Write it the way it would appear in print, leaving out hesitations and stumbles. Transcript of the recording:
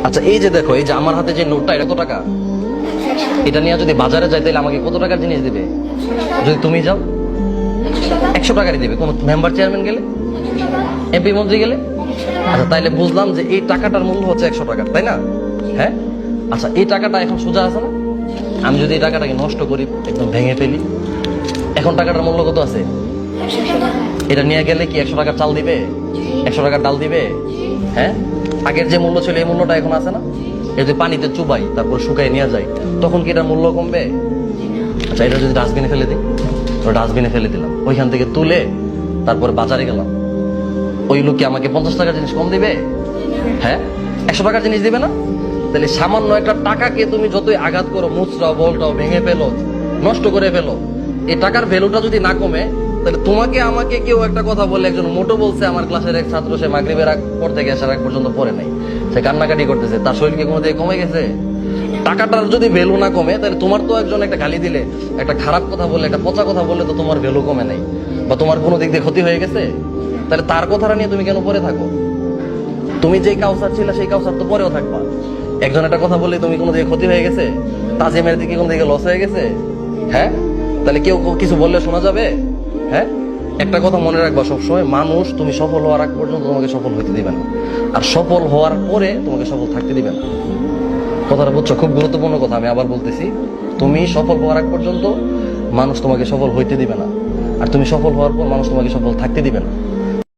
আচ্ছা এই যে দেখো, এই যে আমার হাতে যে নোটটা, এটা কত টাকা? এটা নিয়ে যদি বাজারে যাই তাহলে আমাকে কত টাকার জিনিস দিবে? যদি তুমি যাও 100 টাকারই দিবে। কোন মেম্বার চেয়ারম্যান গেলে, এমপি মন্ত্রী গেলে? আচ্ছা তাইলে বুঝলাম যে এই টাকাটার মূল্য হচ্ছে 100 টাকা, তাই না? হ্যাঁ। আচ্ছা এই টাকাটা এখন সোজা আছে না? আমি যদি এই টাকাটাকে নষ্ট করি, একদম ভেঙে ফেলি, এখন টাকাটার মূল্য কত আছে? এটা নিয়ে গেলে কি 100 টাকার চাল দিবে? 100 টাকার ডাল দিবে? হ্যাঁ। আগের যে মূল্য ছিল এই মূল্যটা এখন আছে না? এটা যদি পানিতে চুবাই তারপর শুকাই নিয়ে যাই, তখন কি এটার মূল্য কমবে? আচ্ছা এটা যদি ডাস্টবিনে ফেলে দিই, ডাস্টবিনে ফেলে দিলাম, ওইখান থেকে তুলে তারপরে বাজারে গেলাম, ওই লোক কি আমাকে 50 টাকার জিনিস কম দিবে? হ্যাঁ। 100 টাকার জিনিস দিবে না? তাহলে সামান্য একটা টাকাকে তুমি যতই আঘাত করো, মুচড়াও, বলটাও, ভেঙে ফেলো, নষ্ট করে ফেলো, এই টাকার ভ্যালুটা যদি না কমে, তাহলে তোমাকে আমাকে কেউ একটা কথা বলে, একজন মোটো বলছে, আমার ক্লাসের এক ছাত্র, সে মাগরিবের আগ পর থেকে আসার আগ পর্যন্ত পড়ে নাই, সে কান্নাকাটি করতেছে, তার শরীরকে কোনো দিকে কমে গেছে? টাকাটার যদি ভ্যালু না কমে, তাহলে তোমার তো একজন একটা গালি দিলে, একটা খারাপ কথা বললে, একটা পচা কথা বললে তো তোমার ভ্যালু কমে নাই, বা তোমার কোনো দিক দিয়ে ক্ষতি হয়ে গেছে? তাহলে তার কথাটা নিয়ে তুমি কেন পড়ে থাকো? তুমি যেই কাউসার ছিল সেই কাউসার তো পরেও থাকবা। একজন একটা কথা বললে তুমি কোনো দিকে ক্ষতি হয়ে গেছে? তাজিমের দিকে কোনো দিকে লস হয়ে গেছে? হ্যাঁ। তাহলে কেউ কিছু বললে শোনা যাবে? হ্যাঁ। একটা কথা মনে রাখবা সবসময়, মানুষ তুমি সফল হওয়ার আগ পর্যন্ত তোমাকে সফল হইতে দিবে না, আর সফল হওয়ার পরে তোমাকে সফল থাকতে দিবে না। কথাটা বুঝছো? খুব গুরুত্বপূর্ণ কথা, আমি আবার বলতেছি, তুমি সফল হওয়ার আগ পর্যন্ত মানুষ তোমাকে সফল হইতে দিবে না, আর তুমি সফল হওয়ার পর মানুষ তোমাকে সফল থাকতে দিবে না।